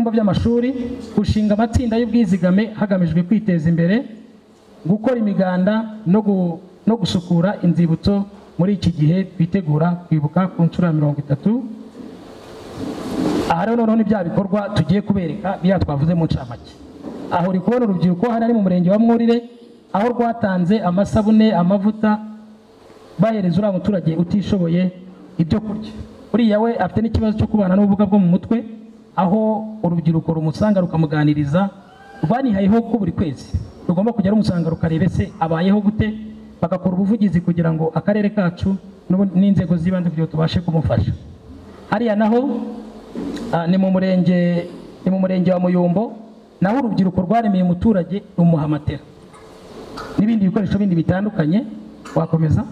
byumba by'amashuri, gushinga amatsinda y'ubwizigame hagamijwe kwiteza imbere, gukora imiganda no gusukura inzibutso muri iki gihe twitegura kwibuka ku nshuro ya 30. Aha rero noneho n'ibya bikorwa tugiye kubereka biya twavuze mu ncamake. Aho uri kubona urubyiruko hano ari mu murenge wa Mwurire, aho rwatanze amasabune, amavuta, bahereza uriya muturage utishoboye ibyo kurya. Uriya we afite n'ikibazo cyo kubana n'ubumuga bwo mu mutwe, aho urubyiruko rumusanga rukamuganiriza, rwanihayeho ko buri kwezi rugomba kujya rumusanga rukarebe se abayeho gute, bagakora ubuvugizi kugira ngo akarere kacu n'inzego z'ibanze kugira tubashe kumufasha. Hariya naho ni mu murenge wa Muyumbo, naho urubyiruko rwaremeye umuturage rumuha matera n'ibindi bikoresho bindi bitandukanye. Wakomeza.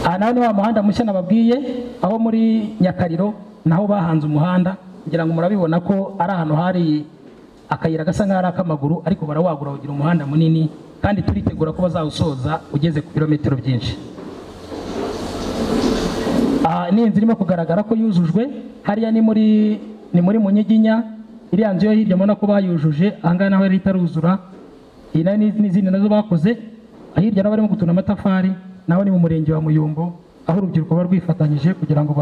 Aha naho ni wa muhanda mushya nababwiye, aho muri Nyakariro naho bahanze umuhanda, ngira ngo murabibona ko ari ahantu hari akayira gasa nk'ari akamaguru, ariko barawagura kugira umuhanda munini, kandi turitegura ko bazawusoza ugeze ku birometero byinshi. Ni inzira irimo kugaragara ko yuzujwe. Hariya ni muri Munyiginya, iriya nzu yo hirya mubona ko bayujuje. Ahangaha naho yari itaruzura, n'izindi nazo bakoze. Hirya nabo barimo gutuna amatafari, naho ni mu murenge wa Muyumbo, aho urubyiruko barwifatanyije kugira ngo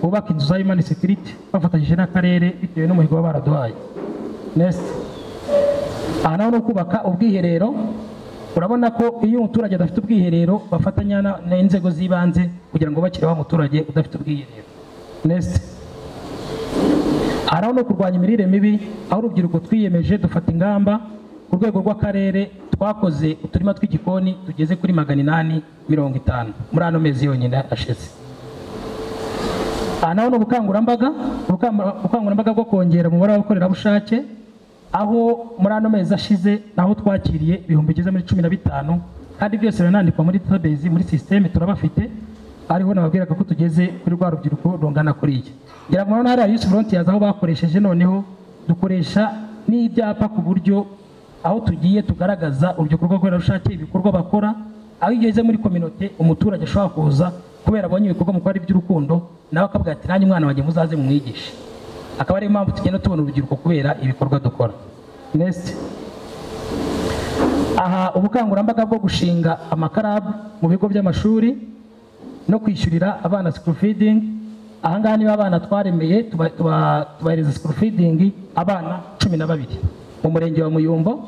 bubake inzu za Human Security bafatanyije n'akarere bitewe n'umuhigo baba baraduhaye. Next. Aha naho no kubaka ubwiherero. Urabona ko iyo umuturage adafite ubwiherero bafatanya n'inzego z'ibanze kugira ngo bakire wa muturage udafite ubwiherero. Next. Aha naho no kurwanya imirire mibi, aho urubyiruko twiyemeje dufata ingamba ku rwego rw'akarere, twakoze uturima tw'igikoni tugeze kuri 850 muri ano mezi yonyine ashize. Aha naho no ubukangurambaga bwo kongera umubare w'abakorerabushake, aho muri ano mezi ashize naho twakiriye ibihumbi bigeze muri 15, kandi byose biranandikwa muri database, muri systeme turabafite. Ariho nababwiraga ko tugeze kuri rwa rubyiruko rungana kuriya. Ngira ngo hari Youth Volunteers aho bakoresheje, noneho dukoresha n'ibyapa ku buryo aho tugiye tugaragaza urubyiruko rw'abakorerabushake ibikorwa bakora, aho igeze muri community umuturage ashobora kuza kubera abonye ibikorwa mu kwari by'urukundo, nawe akavuga ati nanjye umwana wanjye muzaze mumwigishe. Akaba ari impamvu tugenda tubona urubyiruko kubera ibikorwa dukora. Next. Aha ubukangurambaga bwo gushinga amakarabu mu bigo by'amashuri no kwishyurira abana school feeding. Ahangaha niba abana twaremeye tubahereza school feeding abana 12 mu murenge wa Muyumbo,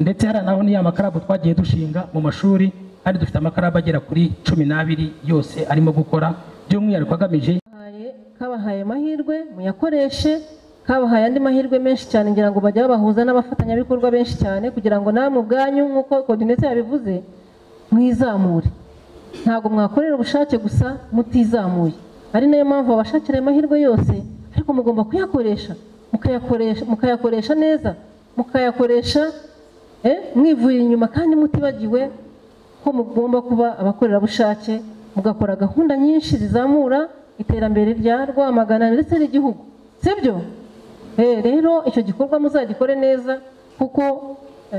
ndetse hari naho ni amakarabu twagiye dushinga mu mashuri, kandi dufite amakarabu agera kuri 12 yose arimo gukora, by'umwihariko agamije kabahaye mahirwe muyakoreshe, kabahaye andi mahirwe menshi cyane, ngira ngo bajya babahuza n'abafatanyabikorwa benshi cyane kugira ngo namwe ubwanyu nk'uko coordinator yabivuze mwizamure. Ntabwo mwakorera ubushake gusa mutizamuye, ari nayo mpamvu abashakira amahirwe yose, ariko mugomba kuyakoresha, mukayakoresha neza, mukayakoresha mwivuye inyuma, kandi mutibagiwe ko mugomba kuba abakorerabushake, mugakora gahunda nyinshi zizamura iterambere rya Rwamagana ndetse n'igihugu, sibyo? Rero icyo gikorwa muzagikore neza, kuko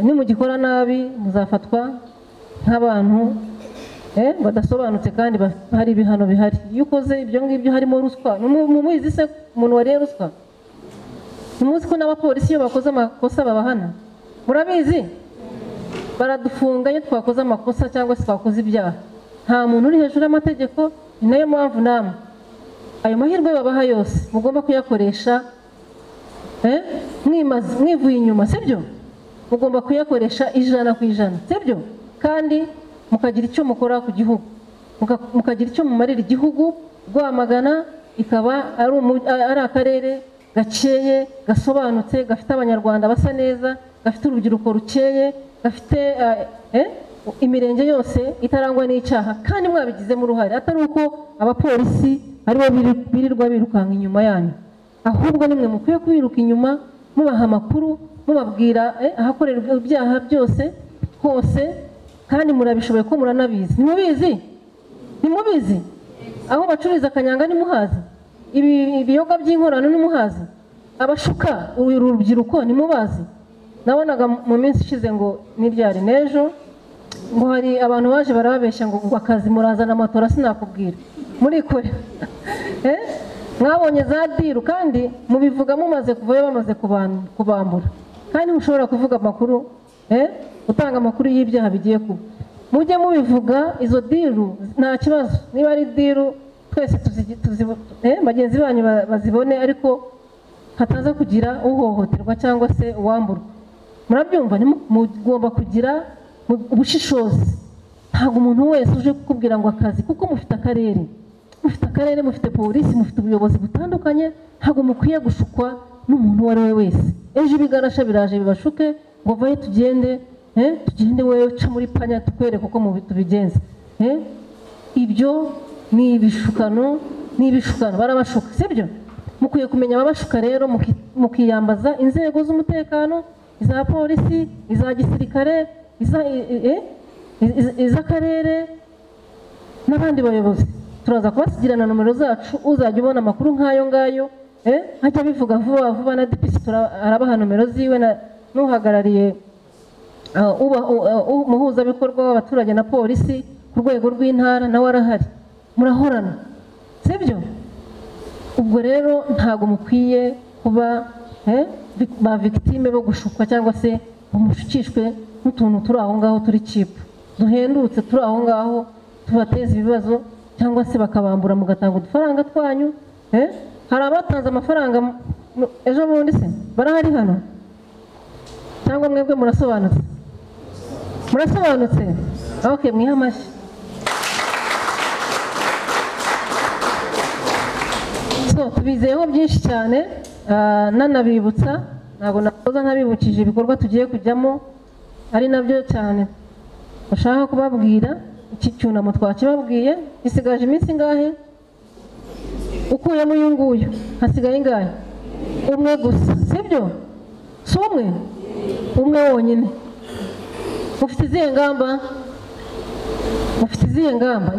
nimugikora nabi muzafatwa nk'abantu badasobanutse kandi hari ibihano bihari. Iyo ukoze ibyo ngibyo harimo ruswa, mubizi se umuntu wariye ruswa? Ntimuzi ko n'abapolisi iyo bakoze amakosa babahana? Murabizi baradufunga iyo twakoze amakosa cyangwa se twakoze ibyaha. Nta muntu uri hejuru y'amategeko. Ni nayo mpamvu namwe ayo mahirwe babaha yose mugomba kuyakoresha mwivuye inyuma, sibyo? Mugomba kuyakoresha 100%, sibyo? Kandi mukagira icyo mukora ku gihugu, mukagira icyo mumarira igihugu. Rwamagana ikaba ari akarere gakeye, gasobanutse, gafite abanyarwanda basa neza, gafite urubyiruko rukeye, gafite imirenge yose itarangwa n'icyaha, kandi mwabigizemo uruhare, atari uko abapolisi aribo birirwa birukanka inyuma yanyu, ahubwo nimwe mukwiye kubiruka inyuma, mubaha amakuru, mubabwira ahakorerwa ibyaha byose hose, kandi murabishoboye ko muranabizi. Nimubizi aho bacururiza akanyanga nimuhazi, ibiyoga by'inkorano nimuhazi, abashuka urubyiruko nimubazi. Nabonaga mu minsi ishize ngo niryari nejo ngo hari abantu baje barababeshya ngo akazi murazana amatora sinakubwira muri kore mwabonye za diru kandi mubivuga mumaze kuvayo bamaze kubambura, kandi mushobora kuvuga amakuru utanga amakuru y'ibyaha bigiye kuba, mujye mubivuga izo diru nta kibazo. Niba ari diru twese bagenzi banyu bazibone, ariko hataza kugira uhohoterwa cyangwa se uwamburwa. Murabyumva, mugomba kugira ubushishozi. Ntabwo umuntu wese uje kukubwira ngo akazi, kuko mufite akarere, mufite polisi, mufite ubuyobozi butandukanye, ntabwo mukwiye gushukwa n'umuntu uwo ari we wese. Ejo ibigarasha biraje bibashuke ngo vaye tugende wowe uca muri panya tukwereka uko tubigenza. Ibyo ni ibishukano, barabashuka, sibyo? Mukwiye kumenya ababashuka rero, mukiyambaza inzego z'umutekano, iza polisi, iza gisirikare, iz'akarere n'abandi bayobozi. Turaza kubasigirana nomero zacu, uzajya ubona amakuru nk'ayo ngayo hajya bivuga vuba vuba, na DPC arabaha nomero ziwe, n'uhagarariye umuhuzabikorwa w'abaturage na polisi ku rwego rw'intara nawe arahari, murahorana, sibyo? Ubwo rero ntabwo mukwiye kuba ba victime bo gushukwa cyangwa se bamushukishwe n'utuntu turi aho ngaho turi cheap duhendutse, turi aho ngaho tubateza ibibazo, cyangwa se bakabambura mugatanga udufaranga twanyu. Hari abatanze amafaranga ejo bundi, se barahari hano? Cyangwa mwebwe murasobanutse? Okay, mwiha amashyi. Tubizeyeho byinshi cyane, nanabibutsa, ntabwo nakoza ntabibukije ibikorwa tugiye kujyamo, ari nabyo cyane bashaka kubabwira. Iki cyunamo twakibabwiye, gisigaje iminsi ingahe? Ukuyemo uyu nguyu hasigaye ingahe? Umwe gusa, sibyo? Si umwe wonyine. Mufite izihe ngamba?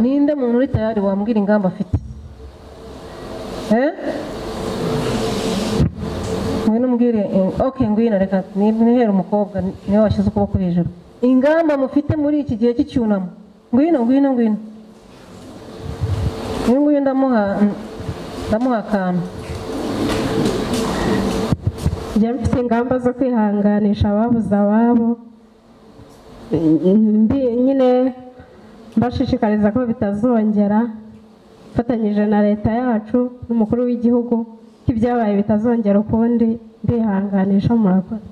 Ninde muntu uri tayari wambwira ingamba afite? Ngwino umbwire. Okay, ngwino, reka nihere umukobwa niwe washyize ukuboko hejuru. Ingamba mufite muri iki gihe cy'icyunamo. Ngwino ndamuha akantu. Njya mfite ingamba zo kwihanganisha ababuze ababo, nyine mbashishikariza ko bitazongera, fatanyije na leta yacu n'umukuru w'igihugu, ko ibyabaye bitazongera ukundi, ndihanganisha. Murakoze.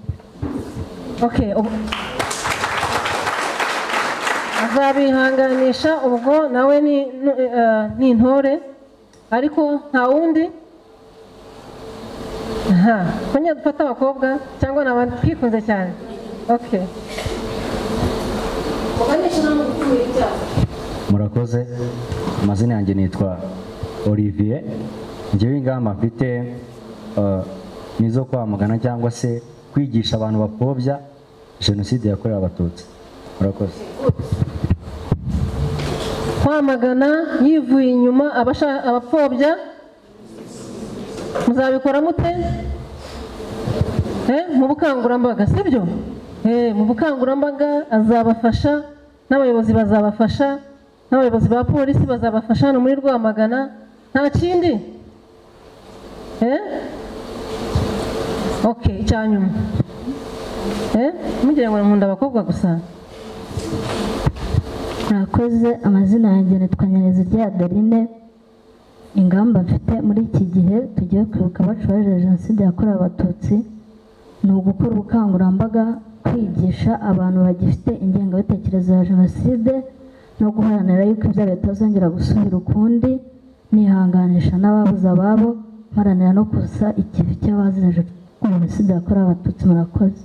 Okay, azabihanganisha, ubwo nawe ni intore, ariko nta wundi. Kongera dufata abakobwa cyangwa n'abandi twikunze cyane. Okay. Murakoze. Amazina yanjye nitwa Olivier. Njyewe ingamba mfite nizo kwamagana cyangwa se kwigisha abantu bapfobya jenoside yakorewe Abatutsi. Murakoze. Kwamagana yivuye inyuma abapfobya, muzabikora mute? Mu bukangurambaga, sibyo? Mu bukangurambaga azabafasha, n'abayobozi bazabafasha, n'abayobozi ba polisi bazabafasha hano muri Rwamagana. Nta kindi. Okay, icyanyuma. Mugire ngo nkunda abakobwa gusa. Murakoze. Amazina yanjye nitwa Nyirezirya Adeline. Ingamba mfite muri iki gihe tugiye kwibuka abacu bazize jenoside yakorewe Abatutsi, ni ugukora ubukangurambaga, kwigisha abantu bagifite ingengabitekerezo ya jenoside, no guharanira yuko ibyaha bitazongera gusubira ukundi, nihanganisha n'ababuze ababo, mparanira no kusa ikivi cy'abazize jenoside yakorewe Abatutsi. Murakoze.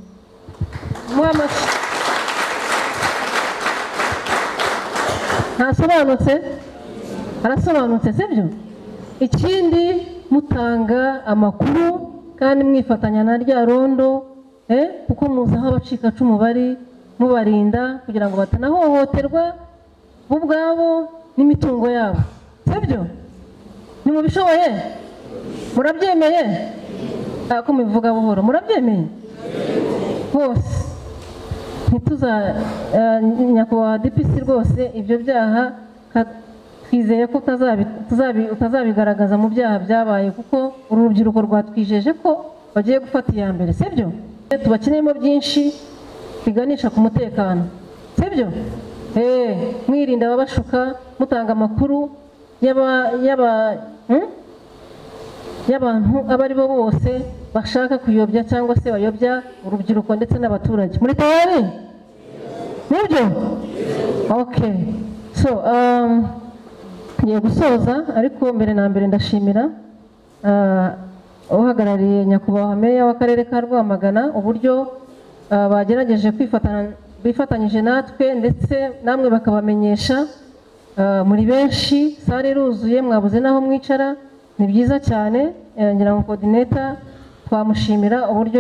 Ntasobanutse? Arasobanutse, sibyo? Ikindi, mutanga amakuru kandi mwifatanya na rya rondo, kuko muzi aho abacikacumu bari, mubarinda kugira ngo batanahohoterwa bo ubwabo n'imitungo yabo, sibyo? Nimubishoboye? Murabyemeye? Ko mubivuga buhoro, murabyemeye hose? Nyakubahwa DPC rwose ibyo byaha twizeye ko utazabigaragaza mu byaha byabaye, kuko uru rubyiruko rwatwijeje ko bagiye gufata iya mbere, sibyo? Tubakeneyemo byinshi biganisha ku mutekano, sibyo? Mwirinda ababashuka, mutanga amakuru y'abantu abo ari bo bose bashaka kuyobya cyangwa se bayobya urubyiruko ndetse n'abaturage. Muri tayari? Nibyo? Okay. So, ngiye gusoza, ariko mbere na mbere ndashimira uhagarariye nyakubahwa meya w'akarere ka Rwamagana uburyo bagerageje bifatanyije natwe, ndetse namwe bakabamenyesha. Muri benshi, sare iruzuye, mwabuze naho mwicara, ni byiza cyane. Ngira ngo coordinator twamushimira uburyo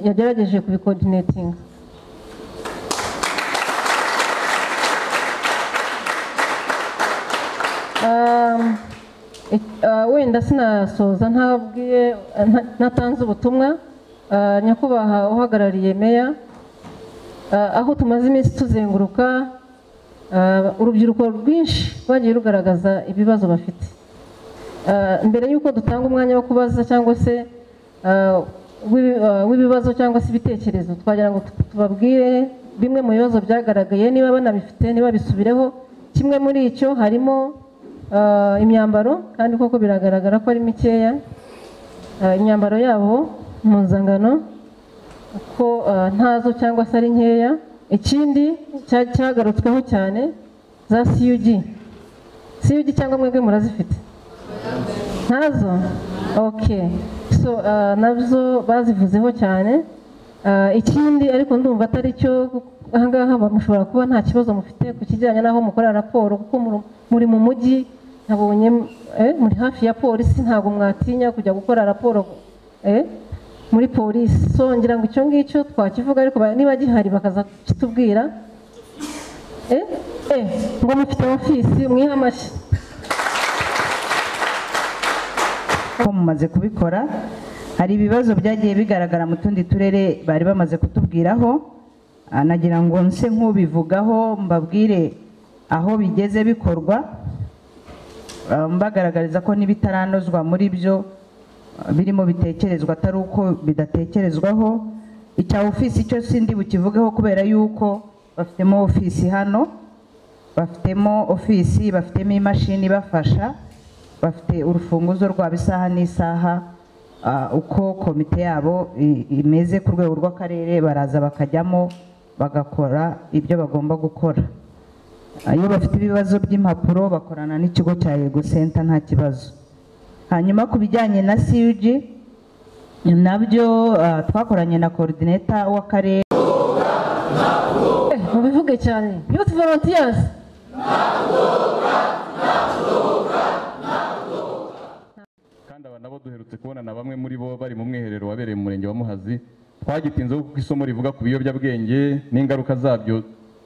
yagerageje kubikoordinatinga. Wenda sinasoza ntatanze ubutumwa. Nyakubahwa uhagarariye meya, aho tumaze iminsi tuzenguruka, urubyiruko rwinshi rwagiye rugaragaza ibibazo bafite. Mbere y'uko dutanga umwanya wo kubaza cyangwa se w'ibibazo cyangwa se ibitekerezo, twagira ngo tubabwire bimwe mu bibazo byagaragaye, niba banabifite niba bisubireho. Kimwe muri icyo harimo imyambaro, kandi koko biragaragara ko ari mikeya. Imyambaro yabo mpuzangano ko ntazo cyangwa se ari nkeya. Ikindi cyagarutsweho cyane, za CUG cyangwa mwebwe murazifite? Ntazo? Okay. So nabyo bazivuzeho cyane. Ikindi ariko ndumva atari cyo, ahangaha mushobora kuba nta kibazo mufite ku kijyanye n'aho mukorera raporo, kuko muri mu mujyi, nabonye muri hafi ya polisi, ntabwo mwatinya kujya gukora raporo muri polisi. So ngira ngo icyo ngicyo twakivuga, ariko niba gihari bakaza kitubwira. Ngo mufite ofisi, mwihe amashyi ko mumaze kubikora. Hari ibibazo byagiye bigaragara mu tundi turere bari bamaze kutubwiraho, nagira ngo nse nk'ubivugaho, mbabwire aho bigeze bikorwa, mbagaragariza ko n'ibitaranozwa muri byo birimo bitekerezwa, atari uko bidatekerezwaho. Icya ofisi cyo sindi bukivugeho kubera yuko bafitemo ofisi hano, bafitemo ofisi, bafitemo imashini bafasha, bafite urufunguzo rwabo isaha n'isaha. Uko komite yabo imeze ku rwego rw'akarere, baraza bakajyamo bagakora ibyo bagomba gukora. Iyo bafite ibibazo by'impapuro bakorana n'ikigo cya Yego Center nta kibazo. Hanyuma ku bijyanye na CUG nabyo twakoranye na coordinator w'akarere. Mubivuge cyane. Youth volunteers. Kandi aba nabo duherutse kubona na bamwe muri bo bari mu mwiherero wabereye mu murenge wa Muhazi. Twagitinzeho kuko isomo rivuga ku biyobyabwenge n'ingaruka zabyo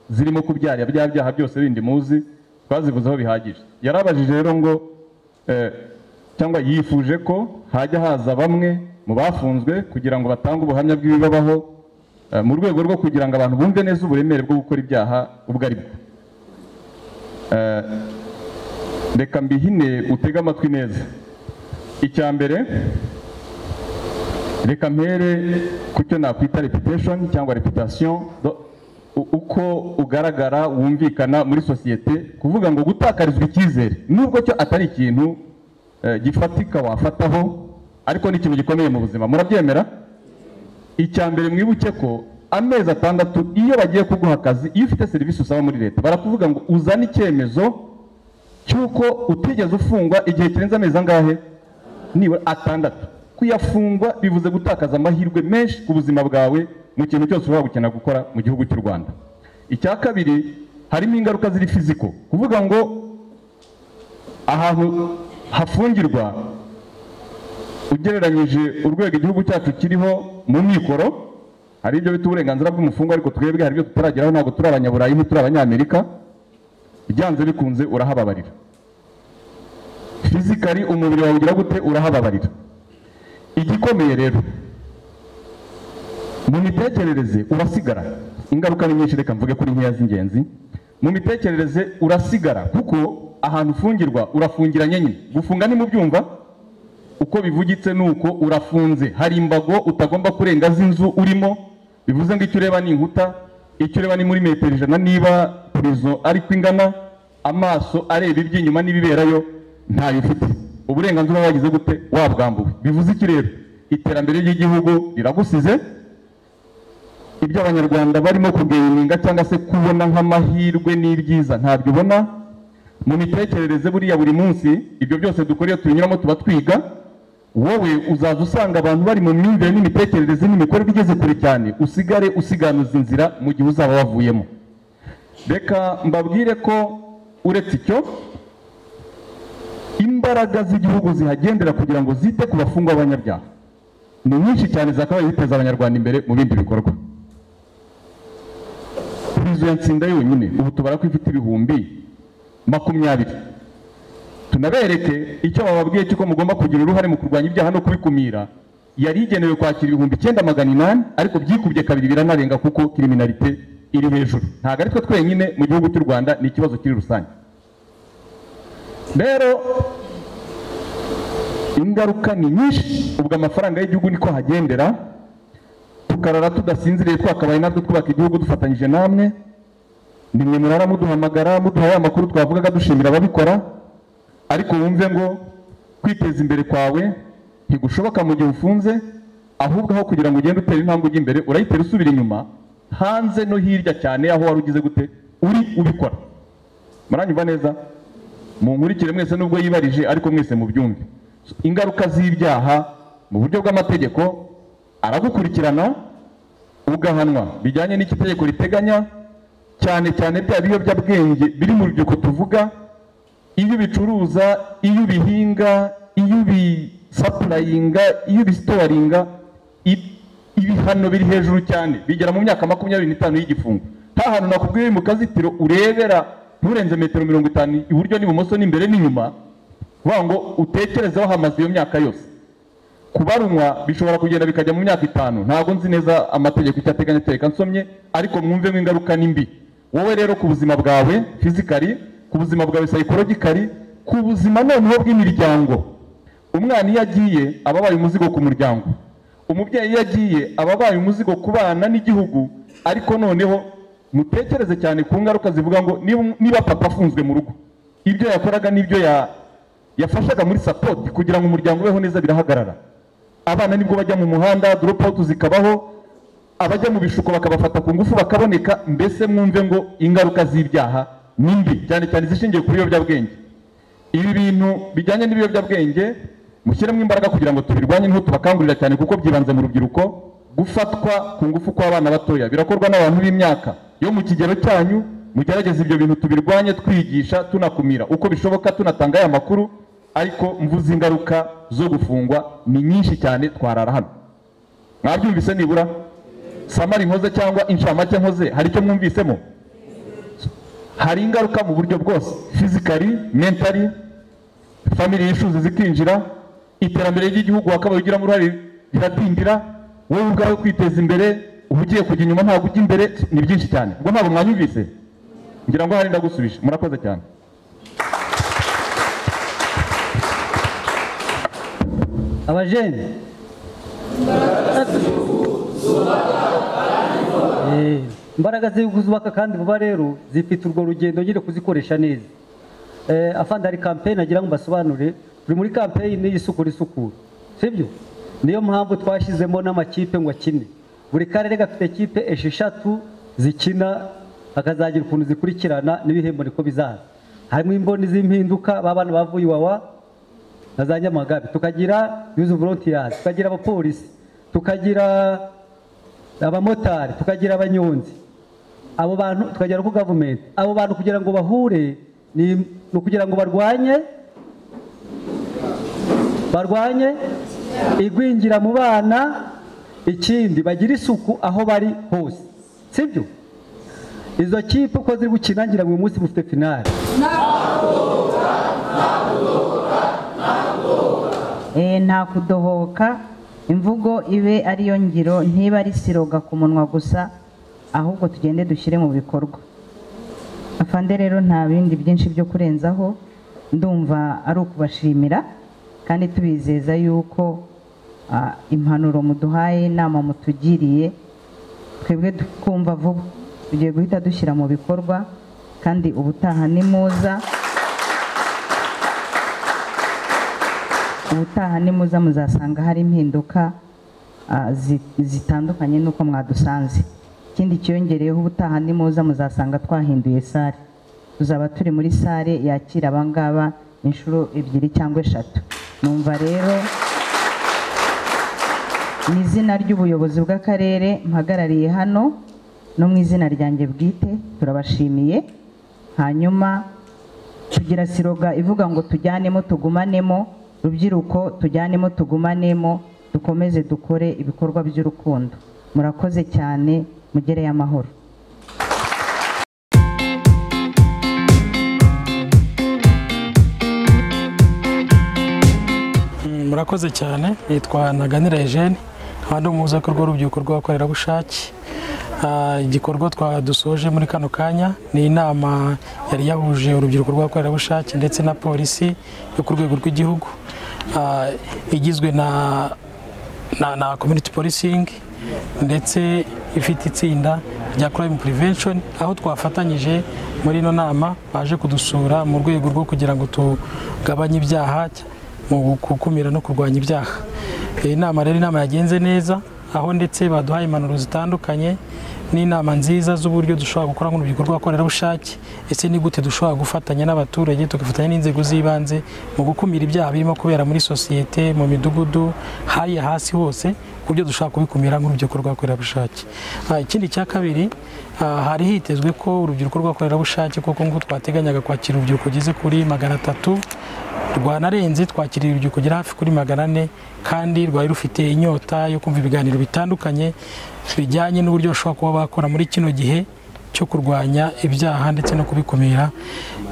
zirimo kubyara bya byaha byose bindi muzi, twazivuzeho bihagije. Yarabajije rero ngo cyangwa yifuje ko hajya haza bamwe mu bafunzwe kugira ngo batange ubuhamya bw'ibibabaho, mu rwego rwo kugira ngo abantu bumve neza uburemere bwo gukora ibyaha ubwo ari bwo. Reka mbihine utege amatwi neza. Icya mbere, reka mpere ku cyo nakwita reputation cyangwa reputation, uko ugaragara wumvikana muri sosiyete. Kuvuga ngo gutakarizwa icyizere, nubwo cyo atari ikintu gifatika wafataho, ariko ni ikintu gikomeye mu buzima. Murabyemera? Icya mbere mwibuke ko amezi 6 iyo bagiye kuguha akazi, iyo ufite serivisi usaba muri leta, barakuvuga ngo uzane icyemezo cyuko utigeze ufungwa igihe kirenze amezi angahe? Niba 6. Kuyafungwa bivuze gutakaza amahirwe menshi ku buzima bwawe mu kintu cyose ushobora gukenera gukora mu gihugu cy'u Rwanda. Icya kabiri, harimo ingaruka ziri fiziko. Kuvuga ngo ahantu hafungirwa, ugereranyije urwego igihugu cyacu kiriho mu mikoro, hari ibyo bita uburenganzira bw'umufungwa, ariko twebwe hari ibyo tutarageraho, ntabwo turi abanyaburayi ntituri abanyamerika. Byanze bikunze urahababarira. Fizikali umubiri wawe ugira gute? Urahababarira. Igikomeye rero, mu mitekerereze urasigara. Ingaruka ni nyinshi, reka mvuge kuri nkeya z'ingenzi. Mu mitekerereze urasigara kuko ahantu ufungirwa urafungiranye nyine, gufunga nimubyumva uko bivugitse nuko urafunze, hari imbago utagomba kurenga z'inzu urimo, bivuze ngo icyo ureba ni inkuta, icyo ureba ni muri metero 100 niba prison ariko ingana, amaso areba iby'inyuma n'ibiberayo ntayo ufite, uburenganzira wagize gute wabwambuwe. Bivuze iki rero? Iterambere ry'igihugu riragusize, ibyo abanyarwanda barimo kugeninga cyangwa se kubona nk'amahirwe n'ibyiza ntabyo ubona mu mitekerereze buriya buri munsi. Ibyo byose dukora iyo tubinyuramo tuba twiga, wowe uzaza usanga abantu bari mu myumvire n'imitekerereze n'imikorere igeze kure cyane, usigare usiganuza inzira mu gihe uzaba wavuyemo. Reka mbabwire ko uretse icyo, imbaraga z'igihugu zihagendera kugira ngo zite ku bafungwa b'abanyabyaha ni nyinshi cyane, zakabaye ziteza abanyarwanda imbere mu bindi bikorwa. Prison ya Nsinda yonyine ubu tubara ko ifite ibihumbi 20. Tunabereke icyo bababwiye cyuko mugomba kugira uruhare mu kurwanya ibyaha no kubikumira. Yari igenewe kwakira ibihumbi 9,800 ariko byikubye kabiri biranarenga kuko criminalite iri hejuru. Ntabwo ari twe twenyine mu gihugu cy'u Rwanda, ni ikibazo kiri rusange. Rero ingaruka ni nyinshi, ubwo amafaranga y'igihugu niko hagendera, tukarara tudasinziriye twakabaye natwe twubaka igihugu dufatanyije namwe. Nimwe murara muduhamagara muduhaye amakuru twavugaga dushimira ababikora, ariko wumve ngo kwiteza imbere kwawe ntigushoboka mu gihe ufunze, ahubwo aho kugira ngo ugende utera intambwe ujya imbere urayitera usubira inyuma, hanze no hirya cyane aho wari ugize gute uri ubikora. Muranyumva neza? Munkurikire mwese nubwo yibarije ariko mwese mu byumve. Ingaruka z'ibyaha mu buryo bw'amategeko aragukurikirana ugahanwa bijyanye n'iki tegeko riteganya, cyane cyane bya biyobyabwenge biri mu rubyiruko tuvuga, iyo ubicuruza, iyo ubihinga, iyo ubisapurayinga, iyo ubisitoringa, ibihano biri hejuru cyane, bigera mu myaka 25 y'igifungo. Nta hantu nakubwiye mu kazitiro urebera nturenze metero 50 iburyo n'ibumoso n'imbere n'inyuma, ngo utekerezeho hamaze iyo myaka yose. Kubarumwa bishobora kugenda bikajya mu myaka 5. Ntabwo nzi neza amategeko icyo ateganya tereka nsomye, ariko mwumve ngo ingaruka nimbi. Wowe rero ku buzima bwawe physically, ku buzima bwawe psychologically, ku buzima noneho bw'imiryango. Umwana iyo agiye ababaye umuzigo ku muryango, umubyeyi iyo agiye ababaye umuzigo ku bana n'igihugu. Ariko noneho mutekereze cyane ku ngaruka zivuga ngo niba papa afunzwe mu rugo, ibyo yakoraga n'ibyo yafashaga muri support kugira ngo umuryango ubeho neza birahagarara. Abana nibwo bajya mu muhanda, drop out zikabaho, abajya mu bishuko bakabafata ku ngufu bakaboneka. Mbese mwumve ngo ingaruka z'ibyaha nimbi, cyane cyane zishingiye kuri ibiyobyabwenge. Ibi bintu bijyanye n'ibiyobyabwenge mushyiremo imbaraga kugira ngo tubirwanye, niho tubakangurira cyane kuko byibanze mu rubyiruko. Gufatwa ku ngufu kw'abana batoya birakorwa n'abantu b'imyaka yo mu kigero cyanyu. Mugerageze ibyo bintu tubirwanye, twigisha, tunakumira uko bishoboka, tunatanga aya makuru. Ariko mvuze ingaruka zo gufungwa ni nyinshi cyane, twarara hano. Mwabyumvise nibura samari nkoze cyangwa inshamake nkoze, hari icyo mwumvisemo? Hari ingaruka mu buryo bwose, physically, mentally, family issues zikinjira, iterambere ry'igihugu wakabaye ugira uruhare riratindira, wowe ubwawe kwiteza imbere ugiye kujya inyuma ntabwo ujya imbere. Ni byinshi cyane, ubwo ntabwo mwanyumvise, ngira ngo hari ndagusubije. Murakoze cyane. Abajene imbaraga ziri kuzubaka kandi vuba, rero zifite urwo rugendo nyine kuzikoresha neza. Afande hari campaign agira ngo mbasobanure, uri muri campaign y'isukura isukura, sibyo? Niyo mpamvu twashizemo n'amakipe ngo akine, buri karere gafite ekipe 6 zikina, akazagira ukuntu zikurikirana n'ibihembo niko bizaza. Harimo imboni z'impinduka babana bavuye Iwawa na za Nyamagabe, tukagira youth volunteers, tukagira abapolisi, tukagira abamotari, tukagira abanyonzi. Abo bantu tukagira ku government, abo bantu kugira ngo bahure ni kugira ngo barwanye igwingira mu bana, ikindi bagira isuku aho bari hose, sibyo? Izo kipe uko ziri gukina ngira ngo uyu munsi mufite finale. Nta kudohoka, imvugo ibe ariyo ngiro, ntiba ari siroga ku munwa gusa, ahubwo tugende dushyire mu bikorwa. afande rero nta bindi byinshi byo kurenzaho, ndumva ari ukubashimira kandi tubizeza yuko impanuro muduhaye, inama mutugiriye twebwe twumva vuba tugiye guhita dushyira mu bikorwa, kandi ubutaha nimuza muzasanga hari impinduka zitandukanye n'uko mwadusanze. Ikindi cyiyongereyeho, ubutaha nimuza muzasanga twahinduye sale, tuzaba turi muri sale yakira abangaba inshuro 2 cyangwa 3. Numva rero mu izina ry'ubuyobozi bw'akarere mpagarariye hano no mu izina ryanjye bwite turabashimiye. Hanyuma tugira siroga ivuga ngo tujyanemo tugumanemo, rubyiruko tujyanemo tugumanemo, dukomeze dukore ibikorwa by'urukundo. Murakoze cyane, mugereye amahoro. Murakoze cyane, nitwa Naganira Eugene, abandi umuza ko rw'urubyiruko rw'abakorerabushake. Igikorwa twadusoje muri kano kanya ni inama yari yahuje urubyiruko rw'abakorerabushake ndetse na polisi yo ku rwego rw'igihugu, igizwe na community policing ndetse ifite itsinda rya crime prevention, aho twafatanyije muri ino nama baje kudusura mu rwego rwo kugira ngo tugabanye ibyaha mu gukumira no kurwanya ibyaha. Iyi nama rero inama yagenze neza, aho ndetse baduhaye impanuro zitandukanye n'inama nziza z'uburyo dushobora gukora nk'urubyiruko rw'abakorerabushake, ese ni gute dushobora gufatanya n'abaturage, tugafatanya n'inzego z'ibanze mu gukumira ibyaha birimo kubera muri sosiyete, mu midugudu, hariya hasi hose, ku buryo dushobora kubikumira nk'urubyiruko rw'abakorerabushake. Ikindi cya kabiri, hari hitezwe ko urubyiruko rw'abakorerabushake koko ngo twateganyaga kwakira urubyiruko rugeze kuri 300, rwanarenze twakiriye urubyiruko kugera hafi kuri 400, kandi rwari rufite inyota yo kumva ibiganiro bitandukanye bijyanye n'uburyo bashobora kuba bakora muri kino gihe cyo kurwanya ibyaha ndetse no kubikumira,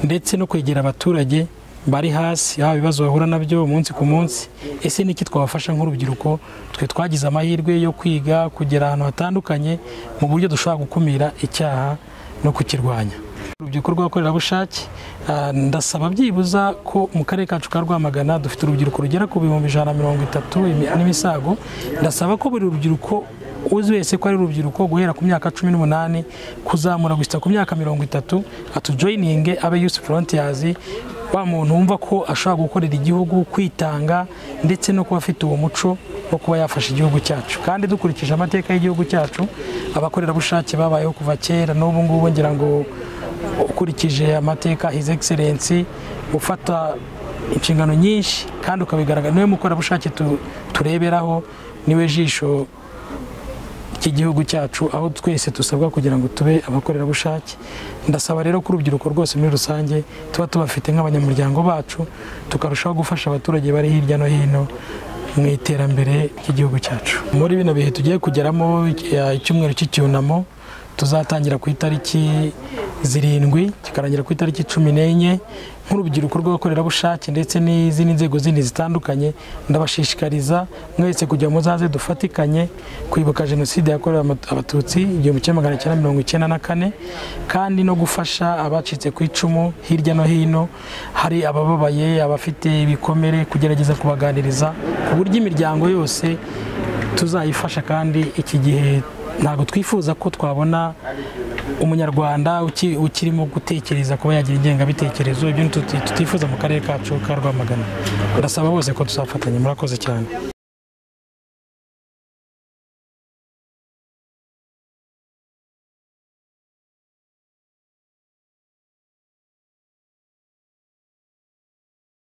ndetse no kwegera abaturage bari hasi, aho ibibazo bahura nabyo umunsi ku munsi. Ese niki twabafasha nk'urubyiruko? Twe twagize amahirwe yo kwiga kugera ahantu hatandukanye mu buryo dushobora gukumira icyaha no kukirwanya. Urubyiruko rw'abakorerabushake, ndasaba byibuza ko mu karere kacu ka Rwamagana dufite urubyiruko rugera ku 130 n'imisago. Ndasaba ko buri rubyiruko uzi wese ko ari urubyiruko guhera ku myaka 18 kuzamura gusa ku myaka 30 atujoyininge abe youth frontiers, wa muntu wumva ko ashobora gukorera igihugu, kwitanga ndetse no kuba afite uwo muco wo kuba yafasha igihugu cyacu. Kandi dukurikije amateka y'igihugu cyacu, abakorerabushake babayeho kuva kera n'ubu ngubu, ngira ngo ukurikije amateka His Excellency ufata inshingano nyinshi kandi ukabigaragara, niwe mukorerabushake tureberaho, niwe jisho cy'igihugu cyacu, aho twese dusabwa kugira ngo tube abakorerabushake. Ndasaba rero ko urubyiruko rwose muri rusange tuba tubafite nk'abanyamuryango bacu, tukarushaho gufasha abaturage bari hirya no hino mu iterambere ry'igihugu cyacu. Muri bino bihe tugiye kugeramo icyumweru cy'icyunamo, tuzatangira ku itariki 7 kikarangira ku itariki 14. Nk'urubyiruko rw'abakorerabushake ndetse n'izindi nzego zindi zitandukanye, ndabashishikariza mwese kujya muzaze dufatikanye kwibuka jenoside yakorewe abatutsi 1994, kandi no gufasha abacitse ku icumu hirya no hino, hari abababaye, abafite ibikomere, kugerageza kubaganiriza ku buryo imiryango yose tuzayifasha. Kandi iki gihe ntabwo twifuza ko twabona umunyarwanda ukirimo gutekereza kuba yagira ingengabitekerezo, ibyo tutifuza mu karere kacu ka Rwamagana. Ndasaba bose ko tuzafatanya. Murakoze cyane.